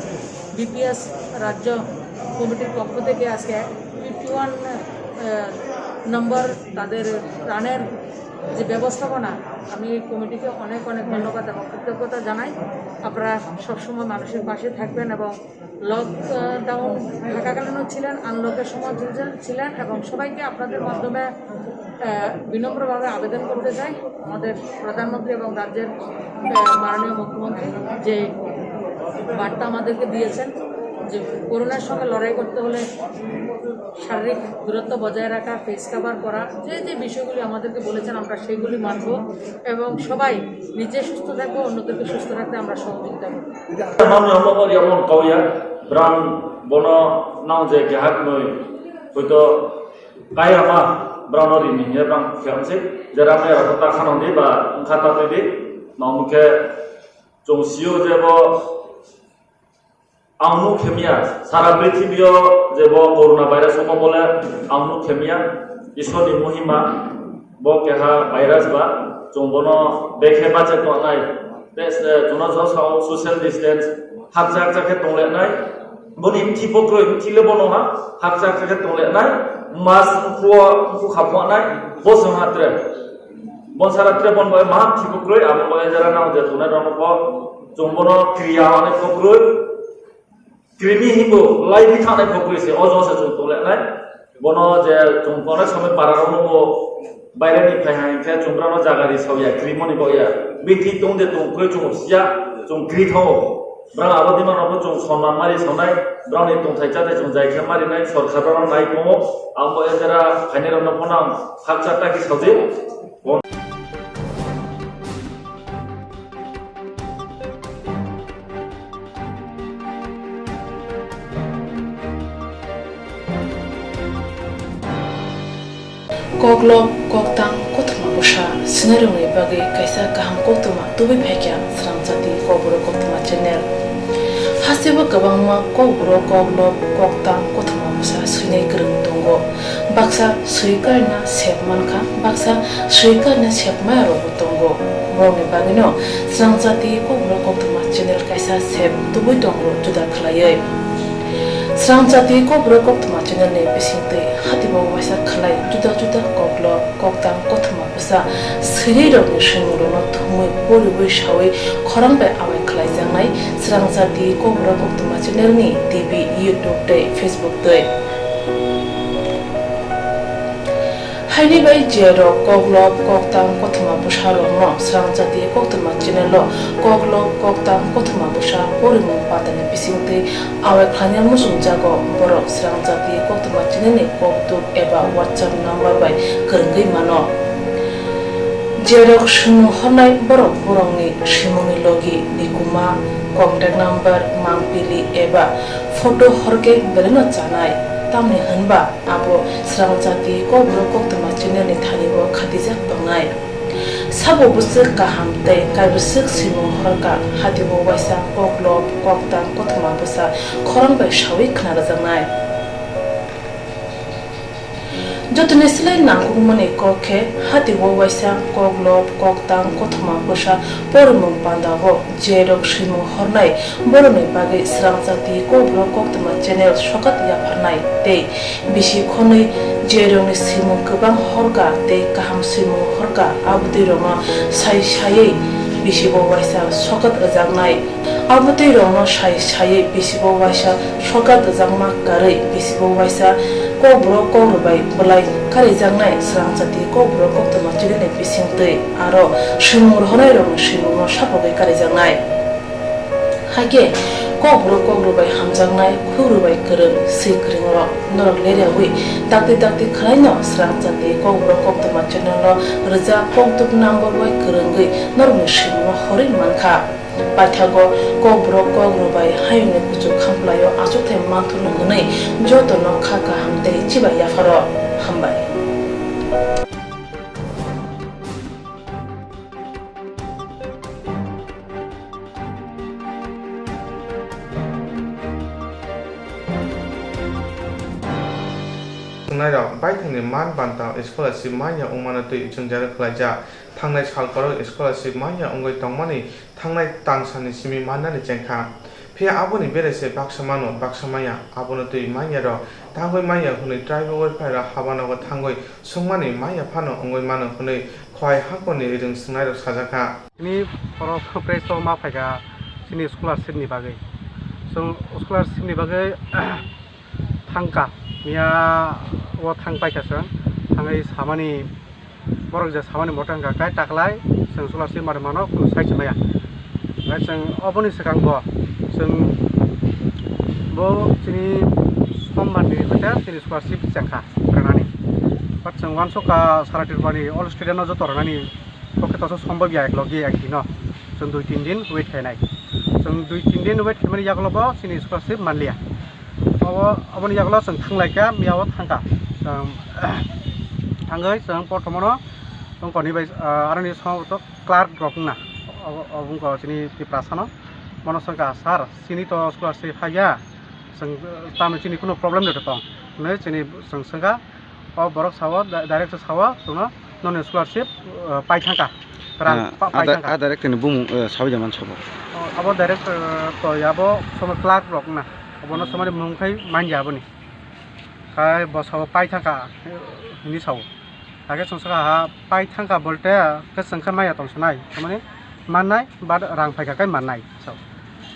বিপিএস রাজ্য কমিটির পক্ষ থেকে আজকে 51 নম্বর তাদের প্রাণের যে ব্যবস্থাপনা, আমি এই কমিটিকে অনেক অনেক ধন্যবাদ এবং কৃতজ্ঞতা জানাই। আপনারা সবসময় মানুষের পাশে থাকবেন এবং লকডাউন থাকাকালীনও ছিলেন, আনলকের সময় ছিলেন এবং সবাইকে আপনাদের মাধ্যমে বিনম্রভাবে আবেদন করতে চাই আমাদের প্রধানমন্ত্রী এবং রাজ্যের মাননীয় মুখ্যমন্ত্রী যে বার্তা আমাদেরকে দিয়েছেন যে করোনার সঙ্গে লড়াই করতে হলে শারীরিক দূরত্ব বজায় রাখা, ফেস কভার করা, যে যে বিষয়গুলি আমাদেরকে বলেছেন আমরা সেইগুলি মানব এবং সবাই নিজে সুস্থ থাকবো, অন্যদেরকে সুস্থ রাখতে আমরা সহযোগিতা করব। आउनु खेमिया सारा पृथ्वीयो जेबो कोरोना भाइरस हम बोले आउनु खेमिया ईश्वरनि महिमा बो केहा भाइरस बा जोंबनो देखे बाजे तनाय देस जुना जो सोशल डिस्टेंस हाक जाक जाके तंलेनाय बनि थिपक्रो थिले बनोहा हाक जाक जाके तंलेनाय मास खु खाफानाय बो जोंहात्रे बनसारात्रे बनबाय मा थिपक्रो आमो जरा नाव जे तुना रनबो जोंबनो क्रिया अने पक्रो कृमि हिंगो लाइफ थाने पक्रिसे अजो से जों तोलेनाय बनो जे जों कोना समय पारानो बायरानि फायहांखे जोंब्रानो जागारि सौया क्रिमनि बया बिथि तंदे तंखै जों सिया जों क्रिथौ ब्रा आबादि मानबो जों सन्मान मारि सनाय ब्रानि तंथाय जाते जों जायखे मारिनाय सरखारनो नाय दङ आमबो जरा फाइनेरनो फनां हाकचाटा कि सौजे Koklok koktang Koktwma busha sinarungni bagi kaisa kaham Koktwma tubi phekya Swrangchati Kokborok Koktwma channel hasibo kabangma Kokborok koklok koktang Koktwma busha sinai krung tongo baksa suikarna sepmankha baksa suikarna sepmaya robo tongo broni bagino Swrangchati Kokborok Koktwma channel kaisa sep tubi tongo juda khlaiye Swrangchati Kokborok Koktwma channel ni bisingtei hatibo waisa khlai juda juda koklok koktang Koktwma busa sirei rokni shimurno thumui boriboi shawi khorangbai awai khlai jangnai Swrangchati Kokborok Koktwma channel ni TV YouTube tei Facebook tei haini bai jero koklok koktang Koktwma busa rokno Swrangchati Koktwma channel lo koklok koktang Koktwma busa porimung patani bisingtei awai khlanya musung jago borok Swrangchati Koktwma channel ni koktub eba WhatsApp number bai krungui mano jerok sumu honai borok borongni simuni logi nikuma contact number mangpili eba photo horke beleno chanai tamni hanba abo Swrangchati Kokborok Koktwma channel ni thanibo khatijak pangnai sabo busuk kaham tei kaibusuk simung horka hatibo waisa koklok koktang Koktwma busa khorangbai shawi khnarajangnai jotone silai nangkukmani kokhe hatibo waisa koklok koktang Koktwma busa porimung pandabo jerok simung hornai boroni bagi Swrangchati Kokborok Koktwma channel sokat yapharnai tei bisi khonui jerokni simung kubang horka tei kaham simung horka abudi roma sai sai bisibo waisa sokat ajangnai abudi roma sai sai bisibo waisa sokat ajangma karei bisibo waisa Kokborok Kokrubai bulai kari jangnai Swrangchati Kokborok Koktwma channel ni bisingtei aro simung honai rong simung sapogai kari jangnai hake Kokborok Kokrubai hamjangnai khugrubai krung sikringro norok lerewi dakti dakti khlaino Swrangchati Kokborok Koktwma channel lo rja koktub number bai krungui norokni simung horin mankha paithago Kokborok Kokrubai hayungni kuchu khamplayo achukthai manthunu hwnei jotono khaka hamtei chiba yafaro hambai संनाय बायथांनि मान बान्था scholarship माइया उमाना तै जोंजार खलायजा थांनाय सालखराव scholarship माइया उंगै तंमानि थांनाय तानसानि सिमी माननानि जेंखा फे आबोनि बेरेसे बाक्सामाया आबोनो तै माइया र थांगै माइया हुनै ट्राइबल वेलफेयर हाबानाव थांगै संमानि माइया फानो उंगै मानो हुनै खय हाखनि रिं संनाय साजाखा नि फर प्रेस मा फायगा सिनि स्कलारशिपनि बागै जों स्कलारशिपनि बागै थांका मिया वो थां पाइकासों थाङै सामानि बरं जे सामानि मथांगा गाय टाकलाय जों स्कलारशिप मार मानो साइज माया गाय जों अबनि सिगां जों बो सिनि समबारनि खोथा सिनि स्कलारशिप जेंखा रानानि बाट जों वान सका साराटिरबानि अल स्टुडेन्ट जत रानानि पकेटावसो सम्भव या एकलगे एकदिनो जों 2-3 दिन वेट खायनाय जों 2-3 दिन वेट खायमानि यागलबो सिनि स्कलारशिप मानलिया अबनि यागला जों थांलायका मियाव थांका थाङै जों प्रथमनो जोंनि बाय आरनि समावथ क्लार्क रकना अबुंको सिनि पिप्रासानो मनसंका सार सिनि तो स्कलारशिप हाया जों तामे सिनि कुनो प्रब्लेम दे दं नै सिनि जों संगा बरक सावा डाइरेक्ट सावा जोंनो नन स्कलारशिप पाइथांका रां पाइथांका डाइरेक्ट ने बुम सावि जामान सब अब डाइरेक्ट तो याबो सम क्लार्क रकना अबनो समानि मुंखै मान जाबोनि काय बसाव पाइथांका नि साव आगे संसका हा पाइथांका बोलते के संखा माया तंसनाय माने माननाय बाद रां फायका काय माननाय साव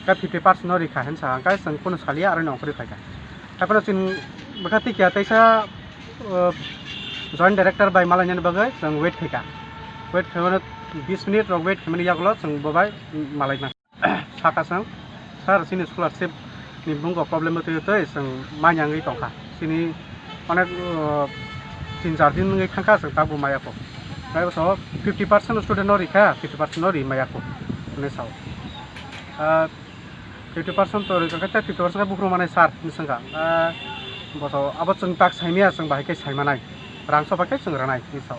का 50% न रिखा हन सा काय जों कुनो सालिया आरो नखरि फायका तापन जों बखाति क्या तैसा जॉइंट डाइरेक्टर बाय मालायन बागै जों वेट फायका वेट खामनो 20 मिनिट र वेट खामनि यागल जों बबाय मालायना साकासं सार सिनि स्कलारशिप नि बुंगो प्रब्लेम तो जों मान्यांगै तंखा सिनि अनेक 3-4 दिन नङै थांखा जों ताबु मायाखौ काय बस 50% स्टुडेन्ट न रिखा 50% न रि मायाखौ ने साव 50% तो रिखा 50% का बुख्रो माने सार निसंगा बस अब जों ताक साइमिया जों बाहायकै साइमानाय रां सबाकै जों रानाय नि साव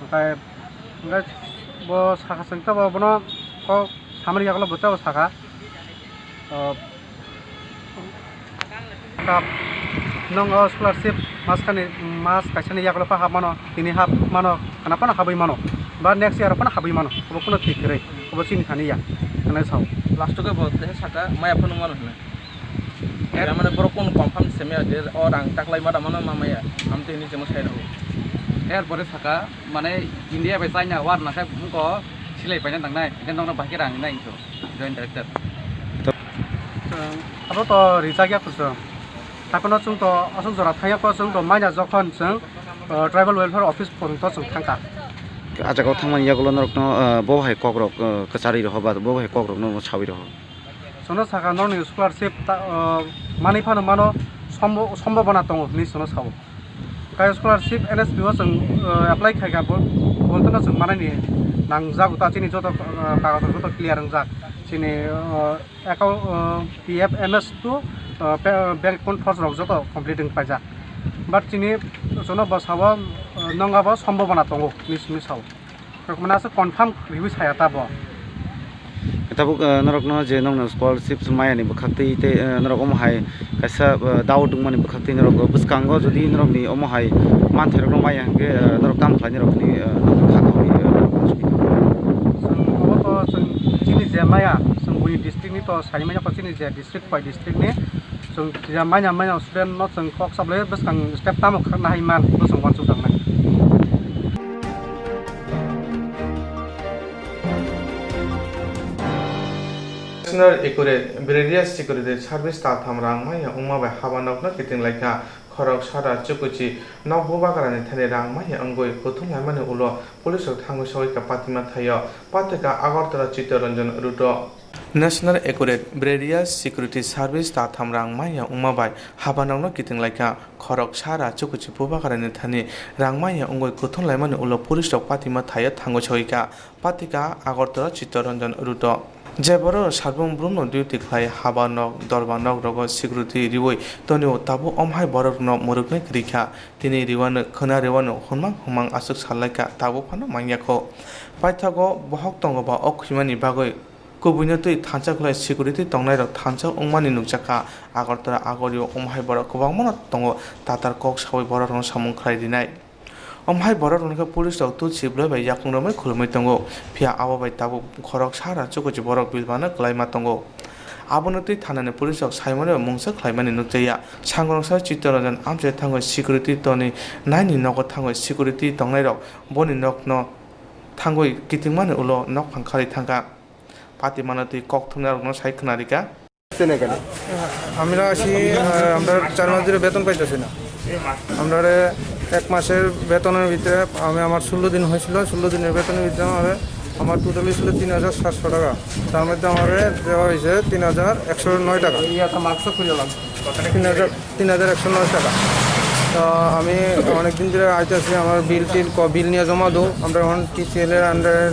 ओमफ्राय बो साखा जों त बनो को सामरि यागल बता साखा नों स्कलारशिप मास काइसानि यागल पा हाबमानो तिनि हाब मानो खानापन हाबै मानो बा नेक्स्ट इयार पन हाबै मानो अब कुनो ठीक रे अब सिनि खानिया कने साव लास्ट के बोलते हैं साका माया फन मानो है एरा माने बरो कोन कंफर्म सेमे दे और आं टाकलाय मादा मानो मामाया हम तेनि जम साइड हो एर बरे साका माने इंडिया बाय चाइना वार नाखाय बुंको सिलाय पाइना थांनाय देन दंना बाकी रां नाय इनसो जॉइंट डाइरेक्टर अब तो रिचागिया खुसो तापन जों तो असं जरा थायाको जों तो माइना जखन जों ट्राइबल वेलफेयर अफिस फोरंतो जों थांका आजागाव थांमानि यागल नरकनो बहाय ककरक कचारि रह बा बहाय ककरक न सावि रह सोनो साका नन स्कलारशिप मानि फानो मानो सम्भावना दङ नि सोनो साव काय स्कलारशिप एनएसपि जों एप्लाइ खायगा बोलतो जों मानानि नांजागु ताचिनि जत कागज जत क्लियर जाक सिनि account PFMS to bank account फर्स रक जत कमप्लिटिं पाइजा बाट चिनि सोनो बसाव नंगाबो सम्भावना दङ नि साव मानासो कन्फार्म रिवि साया ताबो ताबुक नरकनो जे नंनो स्कलारशिप मायानि बखाक्ति ते नरक अमहाय कासा दाउ दुंमानि बखाक्ति नरक बुसकांगो जदि नरकनि अमहाय मानथेरक माया हंगे नरक काम खानि नरकनि खाखावनि जों चिनि जे माया जों बुनि डिस्ट्रिक्टनि तो साइमाया चिनि जे डिस्ट्रिक्ट बाय डिस्ट्रिक्टनि जों जे माया स्टुडेन्ट न जों कक साबले बुसकां स्टेप ताम खाना हायमान जों वानसु थांनाय National Accurate Various Security Service Tatham Rangmaya Umabai Habanokna Kiting Laika Korok Shara Chukuchi Now Bubagarani Tane Rangmaya Angoi Kutum Lamani Ulo Police of Tango Shoika Patima Tayo Pataka Agartala Chitaranjan Ruto National Accurate Various Security Service Tatham Rangmaya Umabai Habanokna Kiting Laika Korok Shara Chukuchi Bubagarani Tane Rangmaya Angoi Kutum Lamani Ulo Police of Patima Tayo Tango Shoika Patika Agartala Chitaranjan Ruto जेबरो साबुं ब्रुनो duty खाय हाबानक दरबानक रग security रिवै तनिओ ताबु अमहाय बरकनो मुरुगने क्रिखा तिनि रिवानो खोना रिवानो हुमां आसुक सालायका ताबु फानो मांयाखो पाइथागो बहक तंगबा अखिमानि बागै Kubunyo tui thansa khulai security tongnai rok thansa ongmani nukjaka Agartala Agorio Omhai Borok Kwbangmano tongo Tatar Kok Sawi Borok rok samung khlai dinai Omhai Borok rokno police rok tutsi bloi bai yakungromai khulumai tongo phia abo bai tabu khorok sara chukuchi borok bilbana klaima tongo Abono tui thanani police rok saimone mungsa khlaimani nukjaya sangrongsa chittoranjan amche thangoi security toni naini nogo thangoi security tongnai rok boni nokno thangoi kitingmani ulo nok phangkhari thangka Pati mana tui Koktwma rokno sai khonarika আমরা আসি আমরা 4 মাস ধরে বেতন পাইতেছি না আমরা 1 মাসের বেতনের ভিতরে আমি আমার 16 দিন হয়েছিল 16 দিনের বেতনের ভিতরে আমার টোটালি ছিল 3700 টাকা তার মধ্যে আমার দেওয়া হয়েছে 3109 টাকা মার্কসও খুঁজলাম 3109 টাকা তো আমি অনেক দিন ধরে আইতেছি আমার বিল নিয়ে জমা দেবো আমরা এখন টিসিএল এর আন্ডারে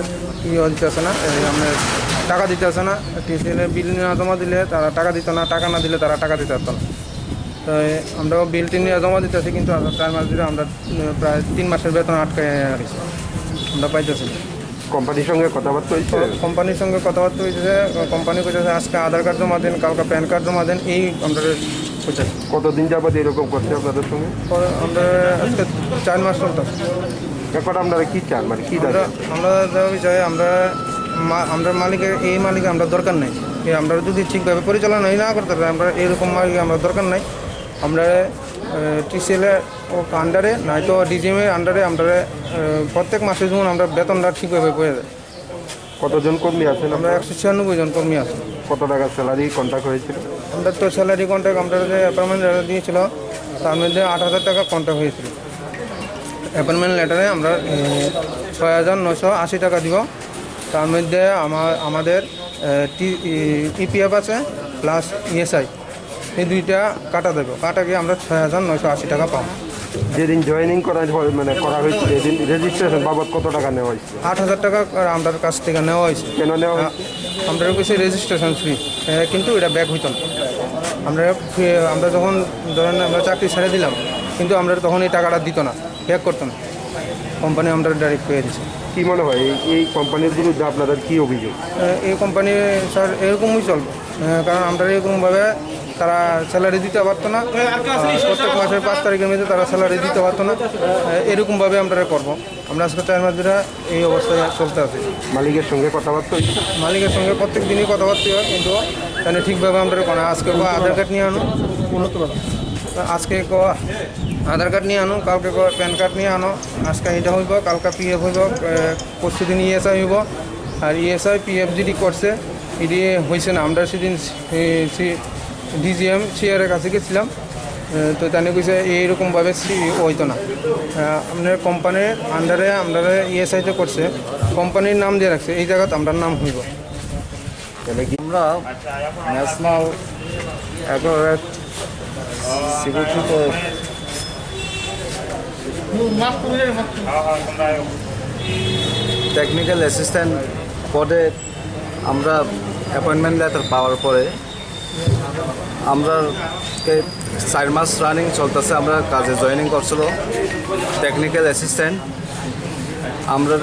কি হচ্ছে না আমরা টাকা দিতে আসে না টিসিএল এর বিল নিয়ে জমা দিলে তারা টাকা দিত না টাকা না দিলে তারা টাকা দিতে পারতো না তো আমরা বিলটি নিয়ে জমা দিতেছি কিন্তু 4 মাস ধরে আমরা প্রায় 3 মাসের বেতন আটকায় রাখছি আমরা পাইতেছি কোম্পানির সঙ্গে কথাবার্তা হয়েছে কোম্পানি কইতেছে আজকে আধার কার্ড জমা দেন কালকে প্যান কার্ড জমা দেন এই আমরা কতদিন যাবত এরকম করছে আপনাদের সঙ্গে আমরা আজকে 4 মাস চলতেছে এখন আপনারা কি চান মানে কি আমরা দাবি চাই আমরা মালিকের এই মালিক আমরা দরকার নাই আমরা যদি ঠিকভাবে পরিচালনা না করতে পারি আমরা এরকম মালিক আমরা দরকার নাই আমরা টিসিএল এর আন্ডারে নয়তো ডিজিএম এর আন্ডারে আমরা প্রত্যেক মাসে যেমন আমরা বেতনটা ঠিকভাবে পেয়ে যাই কতজন কর্মী আছেন আমরা 196 জন কর্মী আছি কত টাকা স্যালারি কন্ট্রাক্ট হয়েছিল আমরা তো স্যালারি কন্ট্রাক্ট আমরা যে অ্যাপয়েন্টমেন্ট লেটার দিয়েছিল তার মধ্যে 8000 টাকা কন্ট্রাক্ট হয়েছিল অ্যাপয়েন্টমেন্ট লেটারে আমরা 6980 টাকা দিব তার মধ্যে আমাদের ইপিএফ আছে প্লাস ইএসআই এই দুইটা কাটা দেবো কাটা গিয়ে আমরা 6980 টাকা পাবো যেদিন জয়েনিং করা হয়েছিল এদিন রেজিস্ট্রেশন বাবদ কত টাকা নেওয়া হয়েছে 8000 টাকা আমাদের কাছ থেকে নেওয়া হয়েছে কেন নেওয়া আমরা কিছু রেজিস্ট্রেশন ফ্রি কিন্তু এটা ব্যাক হইতো না আমরা যখন ধরেন আমরা চাকরি ছেড়ে দিলাম কিন্তু আমরা তখন এই টাকাটা দিত না ব্যাক করতো না কোম্পানি আমরা ডাইরেক্ট পেয়ে দিচ্ছে কী মনে হয় এই কোম্পানির বিরুদ্ধে আপনাদের কী অভিযোগ এই কোম্পানি স্যার এরকমই চলবে কারণ আমরা এরকমভাবে তারা স্যালারি দিতে পারতো না প্রত্যেক মাসের 5 তারিখের মধ্যে তারা স্যালারি দিতে পারতো না এরকমভাবে আমরা করবো আমরা আজকে 4 মাস ধরে এই অবস্থায় চলতে আছি মালিকের সঙ্গে কথাবার্তা হচ্ছে মালিকের সঙ্গে প্রত্যেক দিনই কথাবার্তা হয় কিন্তু তাহলে ঠিকভাবে আমরা আজকে আধার কার্ড নিয়ে আনো আজকে আধার কার্ড নিয়ে আনো কালকে প্যান কার্ড নিয়ে আনো আজকে এটা হইব কালকে পিএফ হইব পরশু দিন ইএসআই হইব আর ইএসআই পিএফ যদি করছে এটি হয়েছে না আমরা সেদিন ডিজিএম চেয়ারের কাছে গেছিলাম তো তাহলে কইছে এইরকমভাবে হইতো না আপনার কোম্পানির আন্ডারে আমরা ইএসআইতে করছে কোম্পানির নাম দিয়ে রাখছে এই জায়গাতে আমরা নাম হইব আমরা ন্যাশনাল অ্যাকোয়ারেট সিকিউরিটিতে টেকনিক্যাল অ্যাসিস্ট্যান্ট পদে আমরা অ্যাপয়েন্টমেন্ট লেটার পাওয়ার পরে আমরা 4 মাস রানিং চলতেছে আমরা কাজে জয়েনিং করছিল টেকনিক্যাল অ্যাসিস্ট্যান্ট আমরা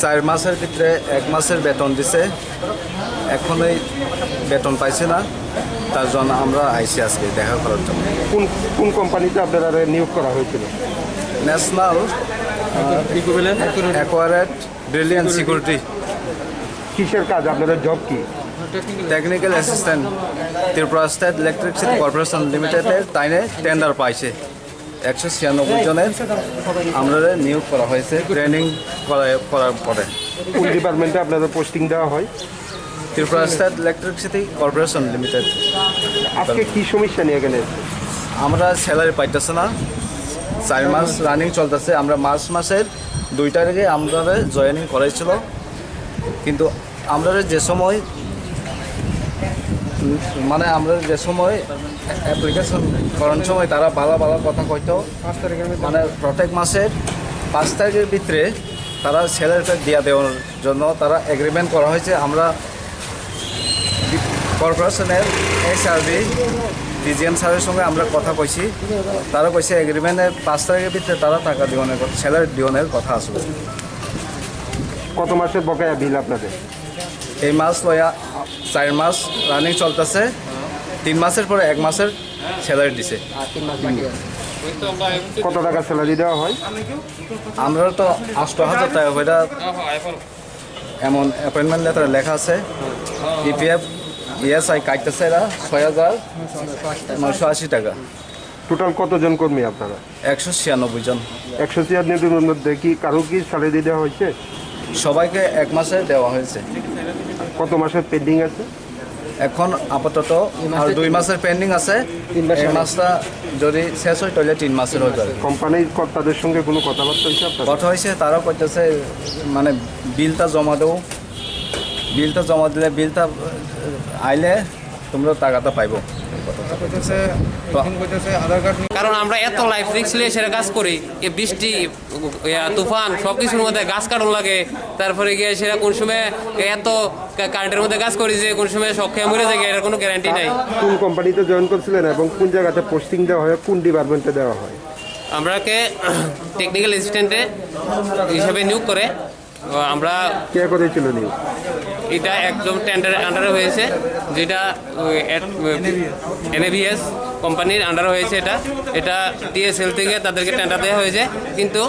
4 মাসের ভিতরে 1 মাসের বেতন দিছে এখনই বেতন পাইছে না তার জন্য আমরা আইসি আজকে দেখা করার জন্য কোন কোম্পানিতে আপনারা নিয়োগ করা হয়েছিল ন্যাশনাল অ্যাকোয়ারেট ব্রিলিয়ান্ট সিকিউরিটি কিসের কাজ আপনাদের জব কি technical assistant Tripura state electricity corporation লিমিটেডের তাইনে টেন্ডার পাইছে 196 জনের আমরা নিয়োগ করা হয়েছে ট্রেনিং করার পরে কোন ডিপার্টমেন্টে আপনাদের পোস্টিং দেওয়া হয় Tripura state electricity corporation limited আজকে কি সমস্যা নিয়ে গেলে আমরা স্যালারি পাইতেছে না 4 মাস রানিং চলতেছে আমরা মার্চ মাসের 2 তারিখে আমরা জয়েনিং করাইছিল কিন্তু আমরা যে সময় অ্যাপ্লিকেশন করার সময় তারা ভালো কথা কইতো 5 তারিখের মধ্যে মানে প্রত্যেক মাসের 5 তারিখের ভিতরে তারা স্যালারিটা দিয়ে দেওয়ার জন্য তারা এগ্রিমেন্ট করা হয়েছে আমরা কর্পোরেশনের HRD ডিজিএম স্যারের সঙ্গে আমরা কথা কইছি তারা কইছে এগ্রিমেন্টের 5 তারিখের ভিতরে তারা টাকা দিওনের স্যালারি দিওনের কথা আসবে কত মাসের বকেয়া বিল আপনাদের এই মাস লয়া 4 মাস রানিং চলতেছে 3 মাসের পরে 1 মাসের স্যালারি দিছে কত টাকা স্যালারি দেওয়া হয়? আমরা তো 8,000 টাকা এটা এমন অ্যাপয়েন্টমেন্ট লেটারে লেখা আছে ইপিএফ ইএসআই কাটতেছে এরা 6,980 টাকা। টোটাল কতজন কর্মী আপনারা? 196 জন। 196 মধ্যে কি কারো কি স্যালারি দেওয়া হয়েছে? সবাইকে 1 মাসে দেওয়া হয়েছে। কত মাসের পেন্ডিং আছে? এখন আপাতত আর 2 মাসের পেন্ডিং আছে। এই মাসটা যদি শেষ হয় তাহলে 3 মাসের হয়ে যাবে। কোম্পানির কর্তাদের সঙ্গে কোনো কথাবার্তা হয়েছে আপনার? কথা হয়েছে, তারাও করতেছে মানে বিলটা জমা দেবো, বিলটা জমা দিলে বিলটা আইলে তোমরা টাকাটা পাইবো। কারণ আমরা এত লাইফ রিস্ক নিয়ে সেটা কাজ করি, এই বৃষ্টি তুফান সব কিছুর মধ্যে গাছ কাটন লাগে, তারপরে গিয়ে সেটা কোন সময় এত কারেন্টের মধ্যে কাজ করি যে কোন সময় শখ খেয়ে মরে যায় এটার কোনো গ্যারান্টি নাই। কোন কোম্পানিতে জয়েন করছিলেন এবং কোন জায়গাতে পোস্টিং দেওয়া হয়, কোন ডিপার্টমেন্টে দেওয়া হয়? আমরাকে টেকনিক্যাল অ্যাসিস্ট্যান্টে হিসেবে নিয়োগ করে আমরা কে করেছিল নিয়োগ? এটা একদম টেন্ডারের আন্ডারে হয়েছে, যেটা এনএভিএস কোম্পানির আন্ডারে হয়েছে। এটা টিএসএল থেকে তাদেরকে টেন্ডার দেওয়া হয়েছে, কিন্তু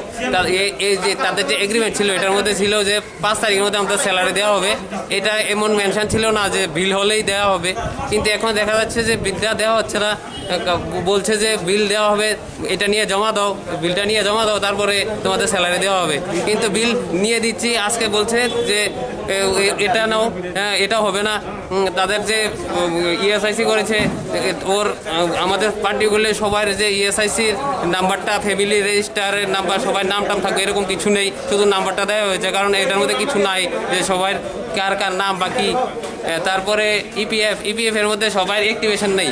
এই যে তাদের যে এগ্রিমেন্ট ছিল এটার মধ্যে ছিল যে 5 তারিখের মধ্যে আমাদের স্যালারি দেওয়া হবে। এটা এমন মেনশন ছিল না যে বিল হলেই দেওয়া হবে, কিন্তু এখন দেখা যাচ্ছে যে বিলটা দেওয়া হচ্ছে না। বলছে যে বিল দেওয়া হবে, এটা নিয়ে জমা দাও, বিলটা নিয়ে জমা দাও, তারপরে তোমাদের স্যালারি দেওয়া হবে। কিন্তু বিল নিয়ে দিচ্ছি, আজকে বলছে যে এটা নাও, হ্যাঁ এটা হবে না। তাদের যে ইএসআইসি করেছে ওর আমাদের পার্টিগুলো সবার যে ইএসআইসির নাম্বারটা, ফ্যামিলি রেজিস্টারের নাম্বার, সবার নাম টাম থাকবে এরকম কিছু নেই, শুধু নাম্বারটা দেওয়া হয়েছে। কারণ এটার মধ্যে কিছু নাই যে সবার কার কার নাম বাকি। তারপরে ইপিএফ এর মধ্যে সবার অ্যাক্টিভেশন নেই।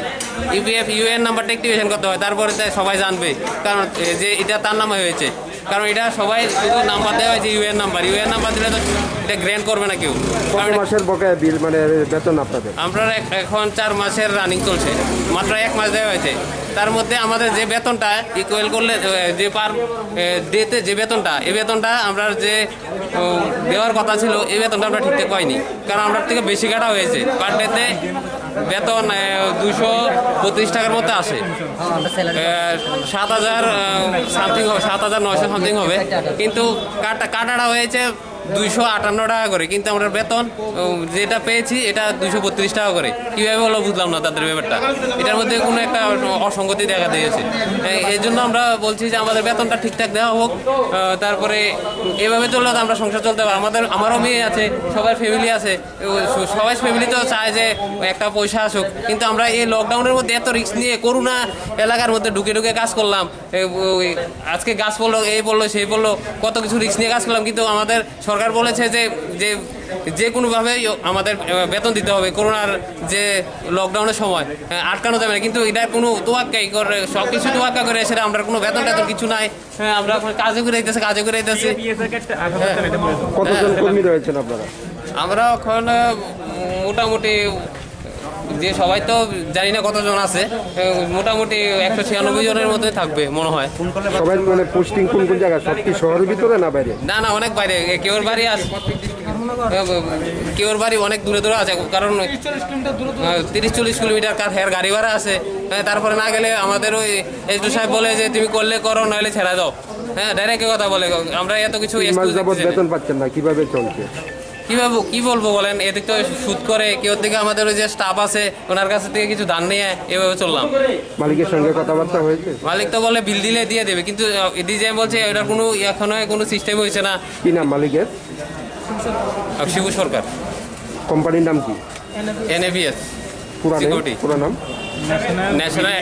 ইপিএফ ইউএন নাম্বারটা অ্যাক্টিভেশন করতে হয়, তারপরে সবাই জানবে কারণ যে এটা তার নামে হয়েছে। কারণ এটা সবাই শুধু নাম্বার দেওয়া হয়েছে ইউএন নাম্বার দিলে তো এটা গ্র্যান্ড করবে না কেউ। কত মাসের বকেয়া বিল মানে বেতন আপনাদের? আমরা এখন 4 মাসের রানিং চলছে, মাত্র 1 মাস দেওয়া হয়েছে। তার মধ্যে আমাদের যে বেতনটা ইকুয়াল করলে যে পার ডেতে যে বেতনটা, এই বেতনটা আমরা যে দেওয়ার কথা ছিল এই বেতনটা আমরা ঠিকঠাক পাইনি, কারণ আমরা থেকে বেশি কাটা হয়েছে। পার ডেতে বেতন 232 টাকার মধ্যে আসে, 7,000 সামথিং হবে, 7,900 সামথিং হবে, কিন্তু কাটাটা হয়েছে 258 টাকা করে। কিন্তু আমরা বেতন যেটা পেয়েছি এটা 232 টাকা করে। কীভাবে হলো বুঝলাম না তাদের ব্যাপারটা, এটার মধ্যে কোনো একটা অসঙ্গতি দেখা দিয়েছে। এই জন্য আমরা বলছি যে আমাদের বেতনটা ঠিকঠাক দেওয়া হোক, তারপরে এভাবে চললে তো আমরা সংসার চলতে পারি। আমারও মেয়ে আছে, সবার ফ্যামিলি আছে, সবাই ফ্যামিলি তো চায় যে একটা পয়সা আসুক, কিন্তু আমরা এই লকডাউনের মধ্যে এত রিস্ক নিয়ে করোনা এলাকার মধ্যে ঢুকে কাজ করলাম। আজকে গাছ পড়লো, এই পড়লো, সেই পড়লো, কত কিছু রিস্ক নিয়ে কাজ করলাম, কিন্তু আমাদের সরকার বলেছে যে কোনোভাবে আমাদের বেতন দিতে হবে। করোনার যে লকডাউনের সময় আটকানো যাবে না, কিন্তু এটা কোনো তোয়াক্কাই করে, সব কিছু তোয়াক্কা করে সেটা আমরা কোনো বেতন টেতন কিছু নাই। আমরা এখন কাজে করে দিতেছি। কতজন কর্মী রয়েছেন আপনারা? আমরা এখন মোটামুটি যে সবাই তো জানি না কতজন আছে, মোটামুটি 196 জনের মধ্যে থাকবে মনে হয়। সবাই মানে পোস্টিং কোন কোন জায়গায়? সব কি শহরের ভিতরে না বাইরে? না অনেক বাইরে, কেউর বাড়ি আছে, কেউর বাড়ি অনেক দূরে আছে, কারণ 30-40 কিলোমিটার কার গাড়ি ভাড়া আছে। তারপরে না গেলে আমাদের ওই এসডি সাহেব বলে যে তুমি করলে করো, নাহলে ছেড়া দাও। হ্যাঁ, ডাইরেক্ট কথা বলে। আমরা এত কিছু বেতন পাচ্ছেন না, কিভাবে চলছে? কি বলবো বলেন, এদিক তো সুদ করে, কেউ থেকে আমাদের ওই যে স্টাফ আছে ওনার কাছ থেকে কিছু ধান নিয়ে এভাবে চললাম। মালিকের সঙ্গে কথাবার্তা হয়েছে? মালিক তো বলে বিল দিলে দিয়ে দেবে, কিন্তু ডিজাইন বলছে এটার কোনো এখনো কোনো সিস্টেম হয়েছে না। কি নাম মালিকের? শিবু সরকার। কোম্পানির নাম কি? এনএভিএস পুরো নাম ন্যাশনাল